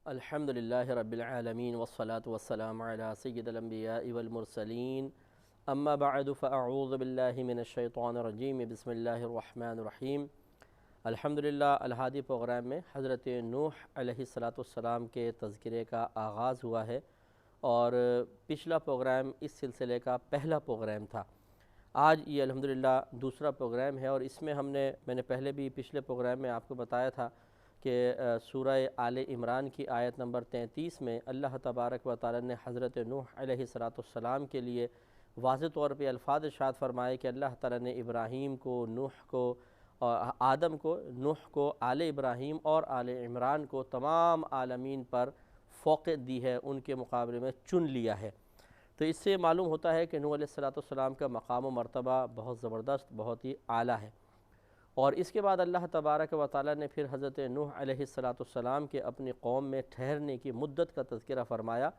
الحمدللہ رب العالمین والصلاة والسلام علی سید الانبیاء والمرسلین اما بعد فاعوذ باللہ من الشیطان الرجیم بسم اللہ الرحمن الرحیم۔ الحمدللہ الہادی پروگرام میں حضرت نوح علیہ السلام کے تذکرے کا آغاز ہوا ہے اور پچھلا پروگرام اس سلسلے کا پہلا پروگرام تھا۔ آج یہ الحمدللہ دوسرا پروگرام ہے اور اس میں میں نے پہلے بھی پچھلے پروگرام میں آپ کو بتایا تھا کہ سورہ آل عمران کی آیت نمبر 33 میں اللہ تبارک و تعالی نے حضرت نوح علیہ السلام کے لیے واضح طور پہ الفاظ ارشاد فرمائے کہ اللہ تعالی نے ابراہیم کو، نوح کو، آدم کو، نوح کو، آل ابراہیم اور آل عمران کو تمام عالمین پر فوقیت دی ہے، ان کے مقابلے میں چن لیا ہے۔ تو اس سے معلوم ہوتا ہے کہ نوح علیہ السلام کا مقام و مرتبہ بہت زبردست، بہت ہی اعلیٰ ہے۔ اور اس کے بعد اللہ تبارک و تعالی نے پھر حضرت نوح علیہ السلام کے اپنی قوم میں ٹھہرنے کی مدت کا تذکرہ فرمایا،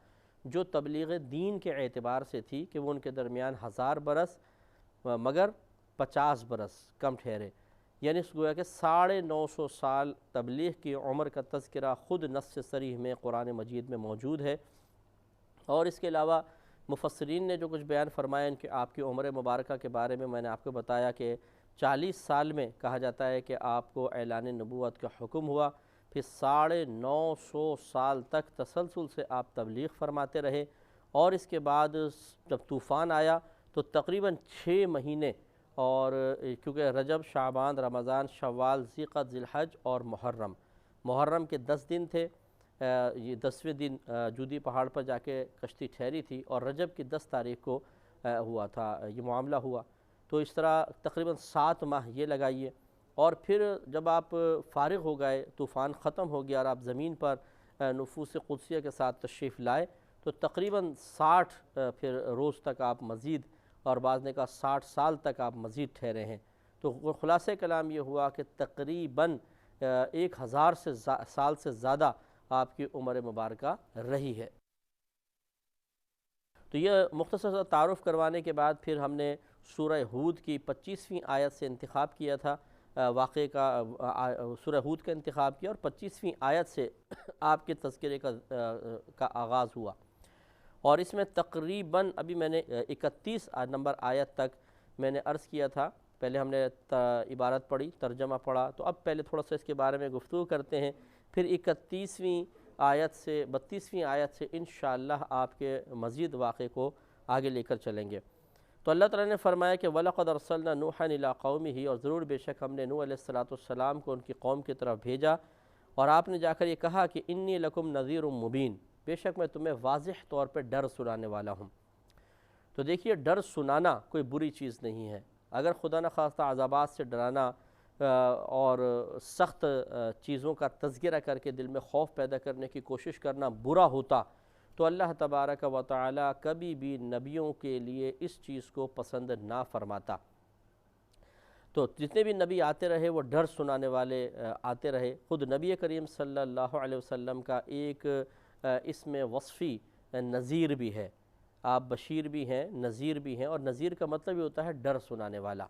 جو تبلیغ دین کے اعتبار سے تھی کہ وہ ان کے درمیان 1000 برس مگر 50 برس کم ٹھہرے، یعنی گویا کہ 950 سال تبلیغ کی عمر کا تذکرہ خود نص صریح میں قرآن مجید میں موجود ہے۔ اور اس کے علاوہ مفسرین نے جو کچھ بیان فرمایا ان کہ آپ کی عمر مبارکہ کے بارے میں نے آپ کو بتایا کہ 40 سال میں کہا جاتا ہے کہ آپ کو اعلان نبوت کا حکم ہوا، پھر 950 سال تک تسلسل سے آپ تبلیغ فرماتے رہے، اور اس کے بعد جب طوفان آیا تو تقریباً 6 مہینے، اور کیونکہ رجب، شعبان، رمضان، شوال، ذی الحج اور محرم کے 10 دن تھے، یہ 10ویں دن جودی پہاڑ پر جا کے کشتی ٹھہری تھی اور رجب کی 10 تاریخ کو ہوا تھا یہ معاملہ ہوا، تو اس طرح تقریباً 7 ماہ یہ لگائیے۔ اور پھر جب آپ فارغ ہو گئے، طوفان ختم ہو گیا اور آپ زمین پر نفوس قدسیہ کے ساتھ تشریف لائے، تو تقریباً 60 پھر روز تک آپ مزید، اور بعض نے کہا 60 سال تک آپ مزید ٹھہرے ہیں۔ تو خلاصہ کلام یہ ہوا کہ تقریباً 1000 سال سے زیادہ آپ کی عمر مبارکہ رہی ہے۔ تو یہ مختصر سا تعارف کروانے کے بعد پھر ہم نے سورہ ہود کی 25ویں آیت سے انتخاب کیا تھا، واقعے کا سورہ ہود کا انتخاب کیا اور 25ویں آیت سے آپ کے تذکرے کا آغاز ہوا، اور اس میں تقریباً ابھی میں نے 31 نمبر آیت تک میں نے عرض کیا تھا۔ پہلے ہم نے عبارت پڑھی، ترجمہ پڑھا، تو اب پہلے تھوڑا سا اس کے بارے میں گفتگو کرتے ہیں، پھر 31ویں آیت سے 32ویں آیت سے انشاءاللہ آپ کے مزید واقعے کو آگے لے کر چلیں گے۔ تو اللہ تعالیٰ نے فرمایا کہ وَلَقَدْ أَرْسَلْنَا نُوحًا إِلَىٰ قَوْمِهِ، اور ضرور بے شک ہم نے نوح علیہ السلام کو ان کی قوم کی طرف بھیجا، اور آپ نے جا کر یہ کہا کہ انی لکم نذیر مبین، بے شک میں تمہیں واضح طور پہ ڈر سنانے والا ہوں۔ تو دیکھیے، ڈر سنانا کوئی بری چیز نہیں ہے، اگر خدا نخواستہ عذابات سے ڈرانا اور سخت چیزوں کا تذکرہ کر کے دل میں خوف پیدا کرنے کی کوشش کرنا برا ہوتا تو اللہ تبارک و تعالی کبھی بھی نبیوں کے لیے اس چیز کو پسند نہ فرماتا۔ تو جتنے بھی نبی آتے رہے وہ ڈر سنانے والے آتے رہے۔ خود نبی کریم صلی اللہ علیہ وسلم کا ایک اسم وصفی نذیر بھی ہے، آپ بشیر بھی ہیں، نذیر بھی ہیں، اور نذیر کا مطلب یہ ہوتا ہے ڈر سنانے والا۔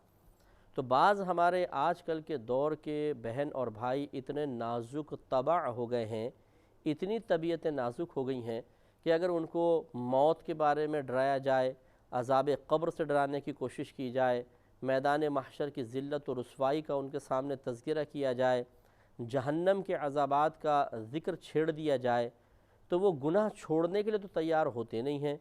تو بعض ہمارے آج کل کے دور کے بہن اور بھائی اتنے نازک طبع ہو گئے ہیں، اتنی طبیعتیں نازک ہو گئی ہیں کہ اگر ان کو موت کے بارے میں ڈرایا جائے، عذاب قبر سے ڈرانے کی کوشش کی جائے، میدان محشر کی ذلت و رسوائی کا ان کے سامنے تذکرہ کیا جائے، جہنم کے عذابات کا ذکر چھیڑ دیا جائے، تو وہ گناہ چھوڑنے کے لیے تو تیار ہوتے نہیں ہیں،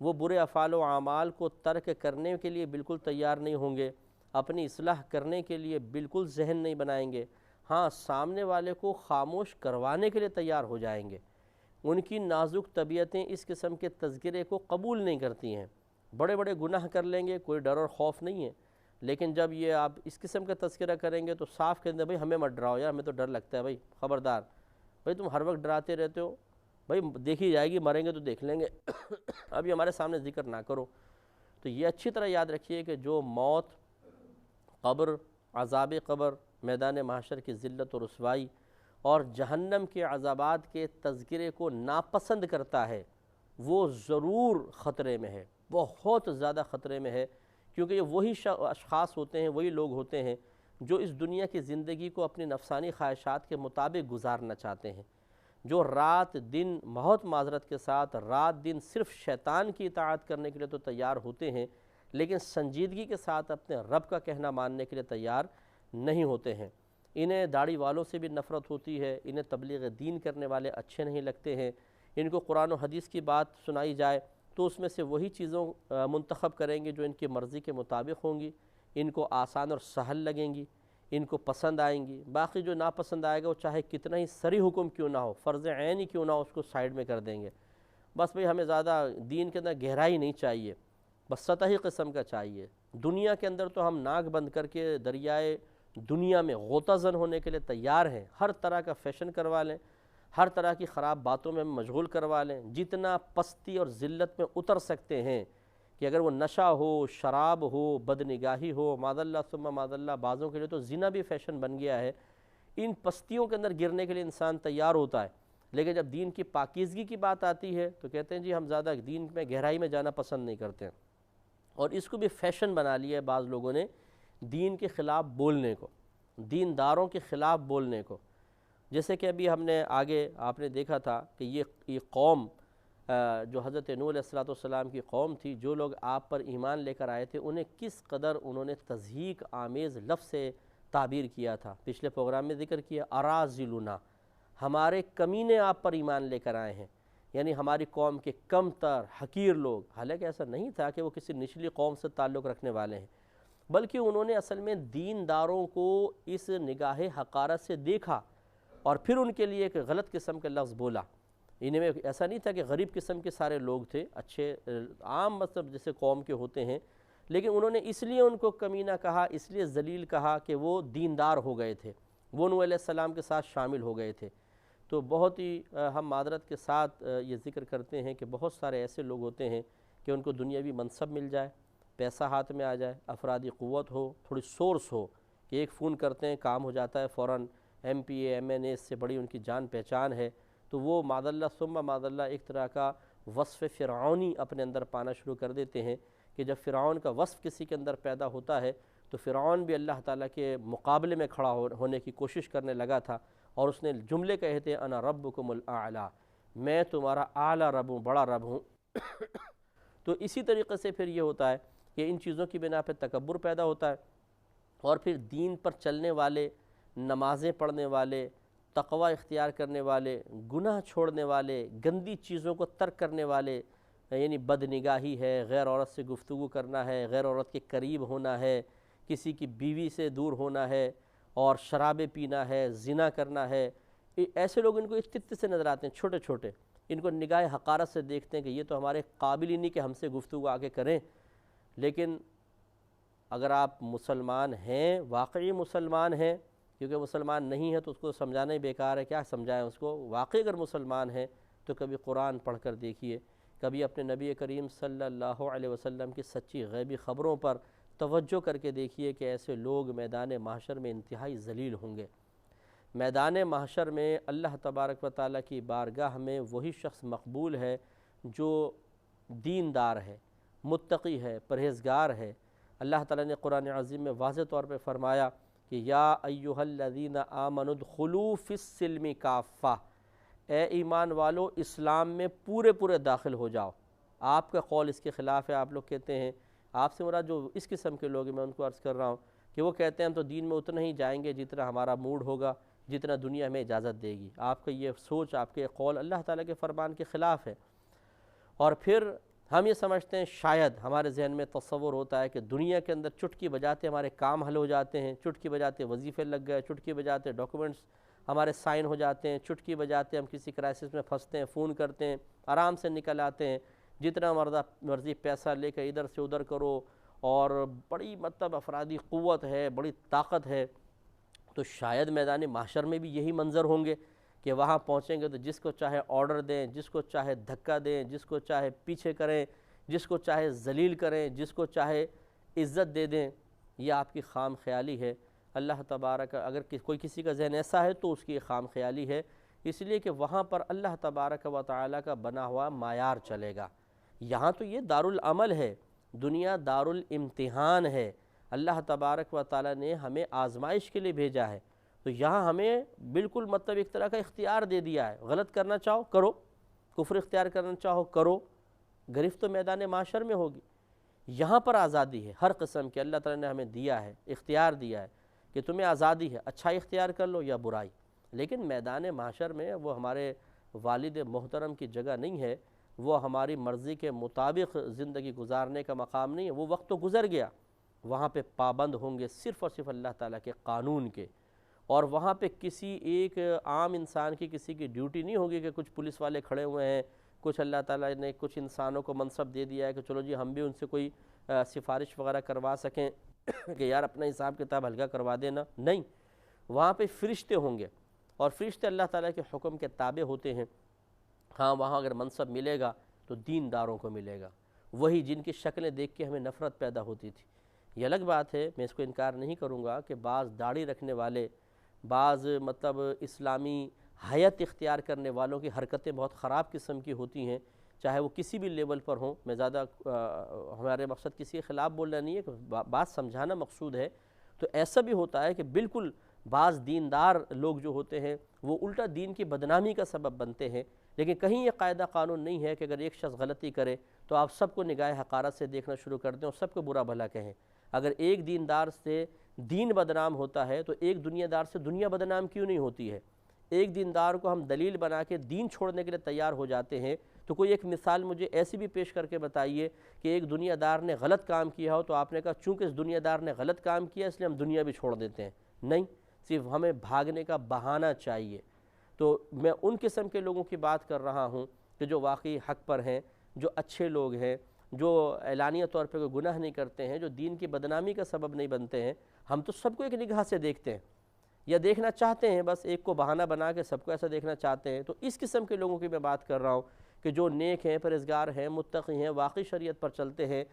وہ برے افعال و اعمال کو ترک کرنے کے لیے بالکل تیار نہیں ہوں گے، اپنی اصلاح کرنے کے لیے بالکل ذہن نہیں بنائیں گے، ہاں سامنے والے کو خاموش کروانے کے لیے تیار ہو جائیں گے۔ ان کی نازک طبیعتیں اس قسم کے تذکرے کو قبول نہیں کرتی ہیں، بڑے بڑے گناہ کر لیں گے، کوئی ڈر اور خوف نہیں ہے، لیکن جب یہ آپ اس قسم کا تذکرہ کریں گے تو صاف کہتے ہیں بھائی ہمیں مت ڈراؤ یار، ہمیں تو ڈر لگتا ہے، بھائی خبردار، بھائی تم ہر وقت ڈراتے رہتے ہو، بھائی دیکھی جائے گی، مریں گے تو دیکھ لیں گے، ابھی ہمارے سامنے ذکر نہ کرو۔ تو یہ اچھی طرح یاد رکھیے کہ جو موت، قبر، عذاب قبر، میدان محشر کی ذلت و رسوائی اور جہنم کے عذابات کے تذکرے کو ناپسند کرتا ہے، وہ ضرور خطرے میں ہے، بہت زیادہ خطرے میں ہے، کیونکہ یہ وہی اشخاص ہوتے ہیں، وہی لوگ ہوتے ہیں جو اس دنیا کی زندگی کو اپنی نفسانی خواہشات کے مطابق گزارنا چاہتے ہیں۔ جو رات دن بہت معذرت کے ساتھ رات دن صرف شیطان کی اطاعت کرنے کے لیے تو تیار ہوتے ہیں، لیکن سنجیدگی کے ساتھ اپنے رب کا کہنا ماننے کے لیے تیار نہیں ہوتے ہیں۔ انہیں داڑھی والوں سے بھی نفرت ہوتی ہے، انہیں تبلیغ دین کرنے والے اچھے نہیں لگتے ہیں، ان کو قرآن و حدیث کی بات سنائی جائے تو اس میں سے وہی چیزوں منتخب کریں گے جو ان کی مرضی کے مطابق ہوں گی، ان کو آسان اور سہل لگیں گی، ان کو پسند آئیں گی۔ باقی جو ناپسند آئے گا وہ چاہے کتنا ہی سری حکم کیوں نہ ہو، فرض عین ہی کیوں نہ ہو، اس کو سائیڈ میں کر دیں گے۔ بس بھئی ہمیں زیادہ دین کے اندر گہرائی نہیں چاہیے، بس سطحی قسم کا چاہیے۔ دنیا کے اندر تو ہم ناک بند کر کے دریائے دنیا میں غوطہ زن ہونے کے لیے تیار ہیں، ہر طرح کا فیشن کروا لیں، ہر طرح کی خراب باتوں میں مشغول کروا لیں، جتنا پستی اور ذلت میں اتر سکتے ہیں کہ اگر وہ نشہ ہو، شراب ہو، بدنگاہی ہو، معاذ اللہ ثم معاذ اللہ، بعضوں کے لیے تو زنا بھی فیشن بن گیا ہے، ان پستیوں کے اندر گرنے کے لیے انسان تیار ہوتا ہے۔ لیکن جب دین کی پاکیزگی کی بات آتی ہے تو کہتے ہیں جی ہم زیادہ دین میں گہرائی میں جانا پسند نہیں کرتے ہیں، اور اس کو بھی فیشن بنا لیا ہے بعض لوگوں نے، دین کے خلاف بولنے کو، دینداروں کے خلاف بولنے کو۔ جیسے کہ ابھی ہم نے آگے آپ نے دیکھا تھا کہ یہ قوم جو حضرت نوح علیہ السلام کی قوم تھی، جو لوگ آپ پر ایمان لے کر آئے تھے انہیں کس قدر انہوں نے تضحیک آمیز لفظ سے تعبیر کیا تھا۔ پچھلے پروگرام میں ذکر کیا، اراذلنا، ہمارے کمینے آپ پر ایمان لے کر آئے ہیں، یعنی ہماری قوم کے کم تر حقیر لوگ۔ حالانکہ ایسا نہیں تھا کہ وہ کسی نچلی قوم سے تعلق رکھنے والے ہیں، بلکہ انہوں نے اصل میں دینداروں کو اس نگاہ حقارت سے دیکھا اور پھر ان کے لیے ایک غلط قسم کا لفظ بولا۔ انہیں میں ایسا نہیں تھا کہ غریب قسم کے سارے لوگ تھے، اچھے عام مطلب جیسے قوم کے ہوتے ہیں، لیکن انہوں نے اس لیے ان کو کمینہ کہا، اس لیے ذلیل کہا کہ وہ دیندار ہو گئے تھے، وہ نوح علیہ السلام کے ساتھ شامل ہو گئے تھے۔ تو بہت ہی ہم معذرت کے ساتھ یہ ذکر کرتے ہیں کہ بہت سارے ایسے لوگ ہوتے ہیں کہ ان کو دنیاوی منصب مل جائے، پیسہ ہاتھ میں آ جائے، افرادی قوت ہو، تھوڑی سورس ہو کہ ایک فون کرتے ہیں کام ہو جاتا ہے فوراً، M P A M N A سے بڑی ان کی جان پہچان ہے، تو وہ معاذ اللہ ثم معاذ اللہ ایک طرح کا وصف فرعونی اپنے اندر پانا شروع کر دیتے ہیں کہ جب فرعون کا وصف کسی کے اندر پیدا ہوتا ہے تو فرعون بھی اللہ تعالیٰ کے مقابلے میں کھڑا ہونے کی کوشش کرنے لگا تھا، اور اس نے جملے کہے تھے انا ربکم الاعلی، میں تمہارا اعلیٰ رب ہوں، بڑا رب ہوں۔ تو اسی طریقے سے پھر یہ ہوتا ہے کہ ان چیزوں کی بنا پہ تکبر پیدا ہوتا ہے، اور پھر دین پر چلنے والے، نمازیں پڑھنے والے، تقوی اختیار کرنے والے، گناہ چھوڑنے والے، گندی چیزوں کو ترک کرنے والے، یعنی بدنگاہی ہے، غیر عورت سے گفتگو کرنا ہے، غیر عورت کے قریب ہونا ہے، کسی کی بیوی سے دور ہونا ہے، اور شرابیں پینا ہے، زنا کرنا ہے، ایسے لوگ ان کو اتنے سے نظر آتے ہیں، چھوٹے چھوٹے، ان کو نگاہ حقارت سے دیکھتے ہیں کہ یہ تو ہمارے قابل ہی نہیں کہ ہم سے گفتگو آگے کریں۔ لیکن اگر آپ مسلمان ہیں، واقعی مسلمان ہیں، کیونکہ مسلمان نہیں ہے تو اس کو سمجھانا ہی بیکار ہے، کیا سمجھائیں اس کو، واقعی اگر مسلمان ہیں تو کبھی قرآن پڑھ کر دیکھیے، کبھی اپنے نبی کریم صلی اللہ علیہ وسلم کی سچی غیبی خبروں پر توجہ کر کے دیکھیے کہ ایسے لوگ میدان محشر میں انتہائی ذلیل ہوں گے۔ میدان محشر میں اللہ تبارک و تعالیٰ کی بارگاہ میں وہی شخص مقبول ہے جو دیندار ہے، متقی ہے، پرہیزگار ہے۔ اللہ تعالیٰ نے قرآن عظیم میں واضح طور پہ فرمایا کہ یا ایہا الذین آمنوا ادخلوا فی السلم کافہ، اے ایمان والو اسلام میں پورے پورے داخل ہو جاؤ۔ آپ کا قول اس کے خلاف ہے، آپ لوگ کہتے ہیں، آپ سے مراد جو اس قسم کے لوگ ہیں، میں ان کو عرض کر رہا ہوں کہ وہ کہتے ہیں ہم تو دین میں اتنا ہی جائیں گے جتنا ہمارا موڈ ہوگا، جتنا دنیا ہمیں اجازت دے گی۔ آپ کا یہ سوچ، آپ کے قول اللہ تعالیٰ کے فرمان کے خلاف ہے۔ اور پھر ہم یہ سمجھتے ہیں، شاید ہمارے ذہن میں تصور ہوتا ہے کہ دنیا کے اندر چٹکی بجاتے ہمارے کام حل ہو جاتے ہیں، چٹکی بجاتے وظیفے لگ گئے، چٹکی بجاتے ڈاکومنٹس ہمارے سائن ہو جاتے ہیں، چٹکی بجاتے ہم کسی کرائسس میں پھنستے ہیں، فون کرتے ہیں، آرام سے نکل آتے ہیں، جتنا مرضی پیسہ لے کے ادھر سے ادھر کرو، اور بڑی مطلب افرادی قوت ہے، بڑی طاقت ہے۔ تو شاید میدان محشر میں بھی یہی منظر ہوں گے کہ وہاں پہنچیں گے تو جس کو چاہے آرڈر دیں، جس کو چاہے دھکا دیں، جس کو چاہے پیچھے کریں، جس کو چاہے ذلیل کریں، جس کو چاہے عزت دے دیں۔ یہ آپ کی خام خیالی ہے۔ اللہ تبارک، اگر کوئی کسی کا ذہن ایسا ہے تو اس کی خام خیالی ہے، اس لیے کہ وہاں پر اللہ تبارک و تعالیٰ کا بنا ہوا معیار چلے گا۔ یہاں تو یہ دارالعمل ہے، دنیا دارالامتحان ہے، اللہ تبارک و تعالیٰ نے ہمیں آزمائش کے لیے بھیجا ہے، تو یہاں ہمیں بالکل مطلب ایک طرح کا اختیار دے دیا ہے، غلط کرنا چاہو کرو، کفر اختیار کرنا چاہو کرو، گرفت تو میدان معاشر میں ہوگی۔ یہاں پر آزادی ہے ہر قسم کی، اللہ تعالیٰ نے ہمیں دیا ہے، اختیار دیا ہے کہ تمہیں آزادی ہے، اچھائی اختیار کر لو یا برائی، لیکن میدان معاشر میں وہ ہمارے والد محترم کی جگہ نہیں ہے، وہ ہماری مرضی کے مطابق زندگی گزارنے کا مقام نہیں ہے، وہ وقت تو گزر گیا۔ وہاں پہ پابند ہوں گے صرف اور صرف اللہ تعالیٰ کے قانون کے، اور وہاں پہ کسی ایک عام انسان کی کسی کی ڈیوٹی نہیں ہوگی کہ کچھ پولیس والے کھڑے ہوئے ہیں، کچھ اللہ تعالیٰ نے کچھ انسانوں کو منصب دے دیا ہے کہ چلو جی ہم بھی ان سے کوئی سفارش وغیرہ کروا سکیں کہ یار اپنا حساب کتاب ہلکا کروا دینا، نہیں، وہاں پہ فرشتے ہوں گے، اور فرشتے اللہ تعالیٰ کے حکم کے تابع ہوتے ہیں۔ ہاں وہاں اگر منصب ملے گا تو دینداروں کو ملے گا، وہی جن کی شکلیں دیکھ کے ہمیں نفرت پیدا ہوتی تھی۔ یہ الگ بات ہے، میں اس کو انکار نہیں کروں گا کہ بعض داڑھی رکھنے والے، بعض مطلب اسلامی حیت اختیار کرنے والوں کی حرکتیں بہت خراب قسم کی ہوتی ہیں، چاہے وہ کسی بھی لیول پر ہوں۔ میں زیادہ ہمارے مقصد کسی کے خلاف بولنا نہیں ہے، کہ بات سمجھانا مقصود ہے۔ تو ایسا بھی ہوتا ہے کہ بالکل بعض دیندار لوگ جو ہوتے ہیں وہ الٹا دین کی بدنامی کا سبب بنتے ہیں، لیکن کہیں یہ قاعدہ قانون نہیں ہے کہ اگر ایک شخص غلطی کرے تو آپ سب کو نگاہ حقارت سے دیکھنا شروع کر دیں اور سب کو برا بھلا کہیں۔ اگر ایک دیندار سے دین بدنام ہوتا ہے تو ایک دنیا دار سے دنیا بدنام کیوں نہیں ہوتی ہے؟ ایک دیندار کو ہم دلیل بنا کے دین چھوڑنے کے لیے تیار ہو جاتے ہیں، تو کوئی ایک مثال مجھے ایسی بھی پیش کر کے بتائیے کہ ایک دنیا دار نے غلط کام کیا ہو تو آپ نے کہا چونکہ اس دنیا دار نے غلط کام کیا اس لیے ہم دنیا بھی چھوڑ دیتے ہیں۔ نہیں، صرف ہمیں بھاگنے کا بہانہ چاہیے۔ تو میں ان قسم کے لوگوں کی بات کر رہا ہوں کہ جو واقعی حق پر ہیں، جو اچھے لوگ ہیں، جو اعلانیہ طور پہ کوئی گناہ نہیں کرتے ہیں، جو دین کی بدنامی کا سبب نہیں بنتے ہیں۔ ہم تو سب کو ایک نگاہ سے دیکھتے ہیں یا دیکھنا چاہتے ہیں، بس ایک کو بہانہ بنا کے سب کو ایسا دیکھنا چاہتے ہیں۔ تو اس قسم کے لوگوں کی میں بات کر رہا ہوں کہ جو نیک ہیں، پرہیزگار ہیں، متقی ہیں، واقعی شریعت پر چلتے ہیں،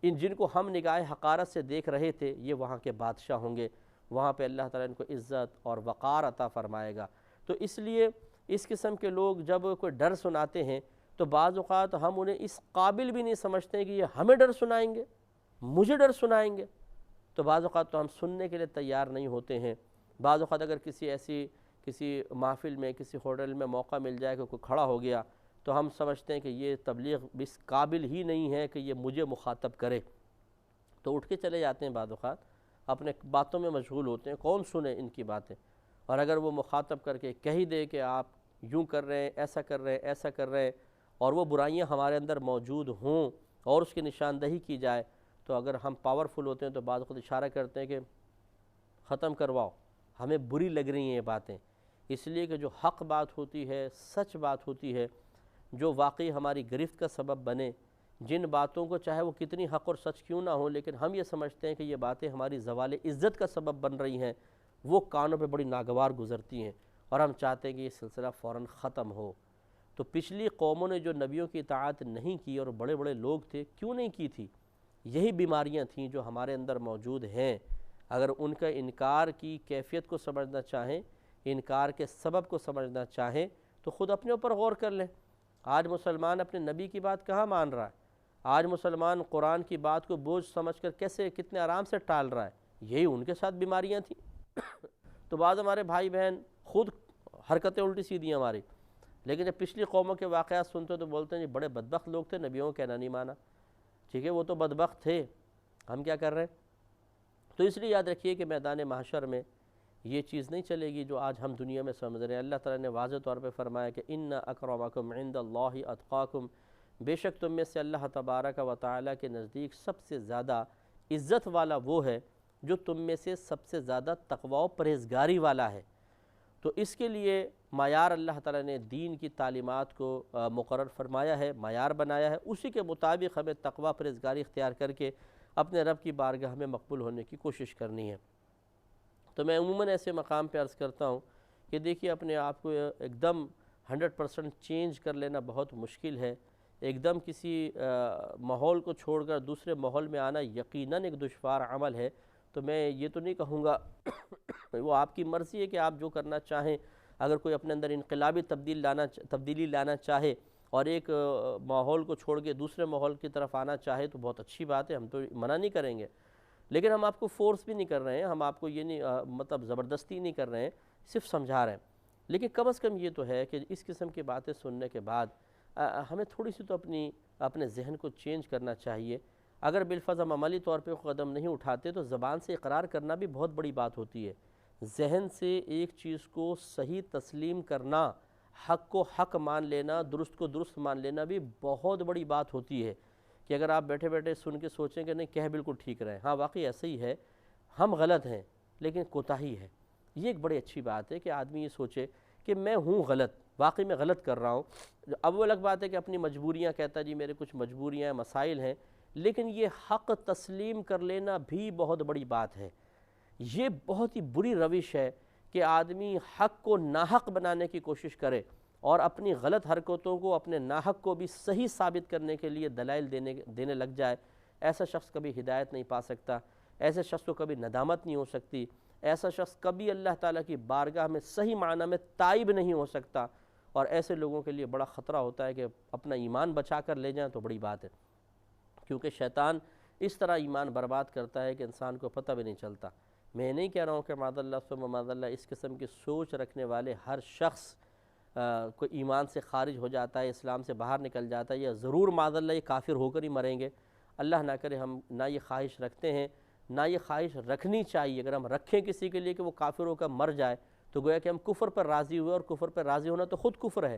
جن کو ہم نگاہ حقارت سے دیکھ رہے تھے، یہ وہاں کے بادشاہ ہوں گے، وہاں پہ اللہ تعالیٰ ان کو عزت اور وقار عطا فرمائے گا۔ تو اس لیے اس قسم کے لوگ جب کوئی ڈر سناتے ہیں تو بعض اوقات ہم انہیں اس قابل بھی نہیں سمجھتے ہیں کہ یہ ہمیں ڈر سنائیں گے، مجھے ڈر سنائیں گے، تو بعض اوقات تو ہم سننے کے لیے تیار نہیں ہوتے ہیں۔ بعض اوقات اگر کسی محفل میں، کسی ہوٹل میں موقع مل جائے کہ کوئی کھڑا ہو گیا تو ہم سمجھتے ہیں کہ یہ تبلیغ اس قابل ہی نہیں ہے کہ یہ مجھے مخاطب کرے، تو اٹھ کے چلے جاتے ہیں۔ بعض اوقات اپنے باتوں میں مشغول ہوتے ہیں، کون سنے ان کی باتیں، اور اگر وہ مخاطب کر کے کہہ دے کہ آپ یوں کر رہے ہیں، ایسا کر رہے ہیں، ایسا کر رہے ہیں، اور وہ برائیاں ہمارے اندر موجود ہوں اور اس کی نشاندہی کی جائے، تو اگر ہم پاورفل ہوتے ہیں تو بعض خود اشارہ کرتے ہیں کہ ختم کرواؤ، ہمیں بری لگ رہی ہیں یہ باتیں۔ اس لیے کہ جو حق بات ہوتی ہے، سچ بات ہوتی ہے، جو واقعی ہماری گرفت کا سبب بنے، جن باتوں کو چاہے وہ کتنی حق اور سچ کیوں نہ ہو، لیکن ہم یہ سمجھتے ہیں کہ یہ باتیں ہماری زوال عزت کا سبب بن رہی ہیں، وہ کانوں پہ بڑی ناگوار گزرتی ہیں، اور ہم چاہتے ہیں کہ یہ سلسلہ فوراً ختم ہو۔ تو پچھلی قوموں نے جو نبیوں کی اطاعت نہیں کی، اور بڑے بڑے لوگ تھے، کیوں نہیں کی تھی؟ یہی بیماریاں تھیں جو ہمارے اندر موجود ہیں۔ اگر ان کا انکار کی کیفیت کو سمجھنا چاہیں، انکار کے سبب کو سمجھنا چاہیں، تو خود اپنے اوپر غور کر لیں۔ آج مسلمان اپنے نبی کی بات کہاں مان رہا ہے؟ آج مسلمان قرآن کی بات کو بوجھ سمجھ کر کتنے آرام سے ٹال رہا ہے؟ یہی ان کے ساتھ بیماریاں تھیں۔ تو بعض ہمارے بھائی بہن خود حرکتیں الٹی سیدھی ہماری، لیکن جب پچھلی قوموں کے واقعات سنتے تو بولتے ہیں جی بڑے بدبخت لوگ تھے، نبیوں کو کہنا نہیں مانا۔ ٹھیک ہے، وہ تو بدبخت تھے، ہم کیا کر رہے ہیں؟ تو اس لیے یاد رکھیے کہ میدان محشر میں یہ چیز نہیں چلے گی جو آج ہم دنیا میں سمجھ رہے ہیں۔ اللہ تعالیٰ نے واضح طور پہ فرمایا کہ ان اکرمکم عند اللہ اتقاکم، بے شک تم میں سے اللہ تبارک و تعالیٰ کے نزدیک سب سے زیادہ عزت والا وہ ہے جو تم میں سے سب سے زیادہ تقوی و پرہیزگاری والا ہے۔ تو اس کے لیے معیار اللہ تعالیٰ نے دین کی تعلیمات کو مقرر فرمایا ہے، معیار بنایا ہے، اسی کے مطابق ہمیں تقوی پرہیزگاری اختیار کر کے اپنے رب کی بارگاہ میں مقبول ہونے کی کوشش کرنی ہے۔ تو میں عموماً ایسے مقام پہ عرض کرتا ہوں کہ دیکھیے اپنے آپ کو ایک دم 100% چینج کر لینا بہت مشکل ہے۔ ایک دم کسی ماحول کو چھوڑ کر دوسرے ماحول میں آنا یقیناً ایک دشوار عمل ہے۔ تو میں یہ تو نہیں کہوں گا، وہ آپ کی مرضی ہے کہ آپ جو کرنا چاہیں۔ اگر کوئی اپنے اندر انقلابی تبدیلی لانا چاہے اور ایک ماحول کو چھوڑ کے دوسرے ماحول کی طرف آنا چاہے تو بہت اچھی بات ہے، ہم تو منع نہیں کریں گے۔ لیکن ہم آپ کو فورس بھی نہیں کر رہے ہیں، ہم آپ کو یہ نہیں مطلب زبردستی نہیں کر رہے ہیں، صرف سمجھا رہے ہیں۔ لیکن کم از کم یہ تو ہے کہ اس قسم کی باتیں سننے کے بعد ہمیں تھوڑی سی تو اپنے ذہن کو چینج کرنا چاہیے۔ اگر بالفرض ہم عملی طور پہ قدم نہیں اٹھاتے تو زبان سے اقرار کرنا بھی بہت بڑی بات ہوتی ہے۔ ذہن سے ایک چیز کو صحیح تسلیم کرنا، حق کو حق مان لینا، درست کو درست مان لینا بھی بہت بڑی بات ہوتی ہے، کہ اگر آپ بیٹھے بیٹھے سن کے سوچیں کہ نہیں کہہ بالکل ٹھیک رہے ہیں، ہاں واقعی ایسا ہی ہے، ہم غلط ہیں لیکن کوتاہی ہے۔ یہ ایک بڑی اچھی بات ہے کہ آدمی یہ سوچے کہ میں ہوں غلط، واقعی میں غلط کر رہا ہوں۔ اب وہ الگ بات ہے کہ اپنی مجبوریاں کہتا ہے جی میرے کچھ مجبوریاں ہیں، مسائل ہیں، لیکن یہ حق تسلیم کر لینا بھی بہت بڑی بات ہے۔ یہ بہت ہی بری روش ہے کہ آدمی حق کو ناحق بنانے کی کوشش کرے اور اپنی غلط حرکتوں کو، اپنے ناحق کو بھی صحیح ثابت کرنے کے لیے دلائل دینے لگ جائے۔ ایسا شخص کبھی ہدایت نہیں پا سکتا، ایسے شخص کو کبھی ندامت نہیں ہو سکتی، ایسا شخص کبھی اللہ تعالیٰ کی بارگاہ میں صحیح معنی میں تائب نہیں ہو سکتا، اور ایسے لوگوں کے لیے بڑا خطرہ ہوتا ہے کہ اپنا ایمان بچا کر لے جائیں تو بڑی بات ہے، کیونکہ شیطان اس طرح ایمان برباد کرتا ہے کہ انسان کو پتہ بھی نہیں چلتا۔ میں نہیں کہہ رہا ہوں کہ معاذ اللہ ثم معاذ اللہ اس قسم کی سوچ رکھنے والے ہر شخص کو ایمان سے خارج ہو جاتا ہے، اسلام سے باہر نکل جاتا ہے، یا ضرور معاذ اللہ یہ کافر ہو کر ہی مریں گے۔ اللہ نہ کرے، ہم نہ یہ خواہش رکھتے ہیں، نہ یہ خواہش رکھنی چاہیے۔ اگر ہم رکھیں کسی کے لیے کہ وہ کافر ہو کر مر جائے تو گویا کہ ہم کفر پر راضی ہوئے، اور کفر پر راضی ہونا تو خود کفر ہے۔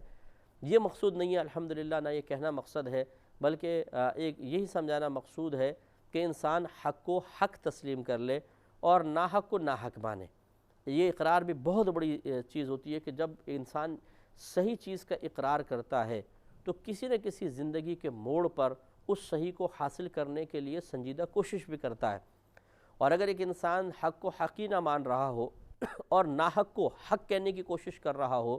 یہ مقصود نہیں ہے الحمدللہ، نہ یہ کہنا مقصد ہے، بلکہ ایک یہی سمجھانا مقصود ہے کہ انسان حق کو حق تسلیم کر لے اور ناحق کو ناحق مانے۔ یہ اقرار بھی بہت بڑی چیز ہوتی ہے کہ جب انسان صحیح چیز کا اقرار کرتا ہے تو کسی نہ کسی زندگی کے موڑ پر اس صحیح کو حاصل کرنے کے لیے سنجیدہ کوشش بھی کرتا ہے۔ اور اگر ایک انسان حق کو حق ہی نہ مان رہا ہو اور ناحق کو حق کہنے کی کوشش کر رہا ہو،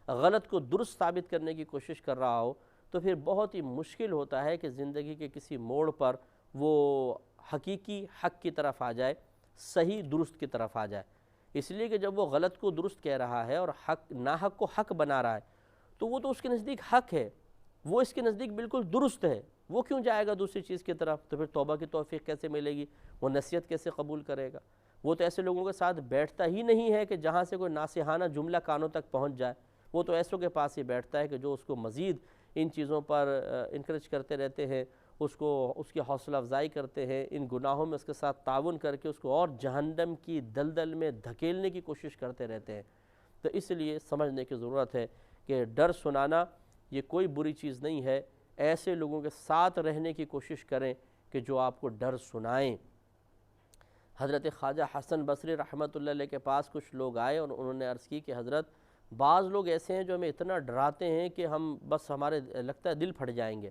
غلط کو درست ثابت کرنے کی کوشش کر رہا ہو، تو پھر بہت ہی مشکل ہوتا ہے کہ زندگی کے کسی موڑ پر وہ حقیقی حق کی طرف آ جائے، صحیح درست کی طرف آ جائے۔ اس لیے کہ جب وہ غلط کو درست کہہ رہا ہے اور ناحق کو حق بنا رہا ہے تو وہ تو اس کے نزدیک حق ہے، وہ اس کے نزدیک بالکل درست ہے، وہ کیوں جائے گا دوسری چیز کی طرف؟ تو پھر توبہ کی توفیق کیسے ملے گی؟ وہ نصیحت کیسے قبول کرے گا؟ وہ تو ایسے لوگوں کے ساتھ بیٹھتا ہی نہیں ہے کہ جہاں سے کوئی ناصحانہ جملہ کانوں تک پہنچ جائے، وہ تو ایسوں کے پاس ہی بیٹھتا ہے کہ جو اس کو مزید ان چیزوں پر انکریج کرتے رہتے ہیں، اس کی حوصلہ افزائی کرتے ہیں، ان گناہوں میں اس کے ساتھ تعاون کر کے اس کو اور جہنم کی دلدل میں دھکیلنے کی کوشش کرتے رہتے ہیں۔ تو اس لیے سمجھنے کی ضرورت ہے کہ ڈر سنانا یہ کوئی بری چیز نہیں ہے۔ ایسے لوگوں کے ساتھ رہنے کی کوشش کریں کہ جو آپ کو ڈر سنائیں۔ حضرت خواجہ حسن بصری رحمۃ اللہ علیہ کے پاس کچھ لوگ آئے اور انہوں نے عرض کی کہ حضرت بعض لوگ ایسے ہیں جو ہمیں اتنا ڈراتے ہیں کہ ہم بس ہمارے لگتا ہے دل پھٹ جائیں گے۔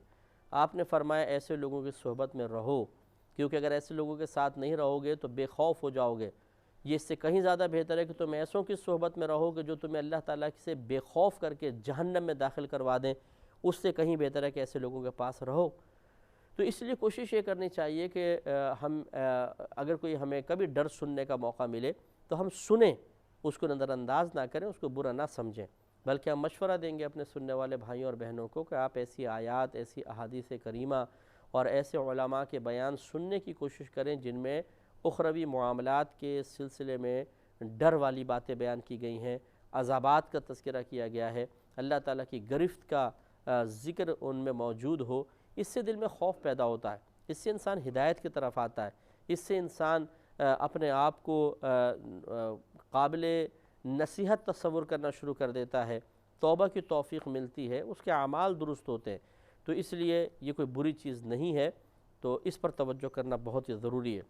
آپ نے فرمایا ایسے لوگوں کی صحبت میں رہو، کیونکہ اگر ایسے لوگوں کے ساتھ نہیں رہو گے تو بے خوف ہو جاؤ گے۔ یہ اس سے کہیں زیادہ بہتر ہے کہ تم ایسوں کی صحبت میں رہو گے جو تمہیں اللہ تعالیٰ سے بے خوف کر کے جہنم میں داخل کروا دیں، اس سے کہیں بہتر ہے کہ ایسے لوگوں کے پاس رہو۔ تو اس لیے کوشش یہ کرنی چاہیے کہ ہم اگر کوئی ہمیں کبھی ڈر سننے کا موقع ملے تو ہم سنیں، اس کو نظر انداز نہ کریں، اس کو برا نہ سمجھیں، بلکہ ہم مشورہ دیں گے اپنے سننے والے بھائیوں اور بہنوں کو کہ آپ ایسی آیات، ایسی احادیث کریمہ اور ایسے علماء کے بیان سننے کی کوشش کریں جن میں اخروی معاملات کے سلسلے میں ڈر والی باتیں بیان کی گئی ہیں، عذابات کا تذکرہ کیا گیا ہے، اللہ تعالیٰ کی گرفت کا ذکر ان میں موجود ہو۔ اس سے دل میں خوف پیدا ہوتا ہے، اس سے انسان ہدایت کی طرف آتا ہے، اس سے انسان اپنے آپ کو قابل نصیحت تصور کرنا شروع کر دیتا ہے، توبہ کی توفیق ملتی ہے، اس کے اعمال درست ہوتے ہیں۔ تو اس لیے یہ کوئی بری چیز نہیں ہے، تو اس پر توجہ کرنا بہت ہی ضروری ہے۔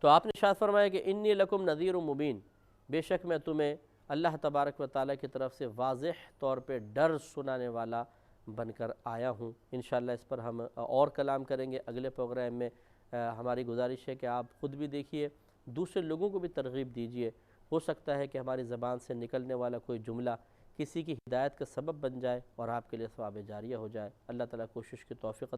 تو آپ نے ارشاد فرمایا کہ انی لکم نذیر مبین، بے شک میں تمہیں اللہ تبارک و تعالیٰ کی طرف سے واضح طور پہ ڈر سنانے والا بن کر آیا ہوں۔ انشاءاللہ اس پر ہم اور کلام کریں گے اگلے پروگرام میں۔ ہماری گزارش ہے کہ آپ خود بھی دیکھیے، دوسرے لوگوں کو بھی ترغیب دیجیے، ہو سکتا ہے کہ ہماری زبان سے نکلنے والا کوئی جملہ کسی کی ہدایت کا سبب بن جائے اور آپ کے لیے ثواب جاریہ ہو جائے۔ اللہ تعالیٰ کوشش کی توفیق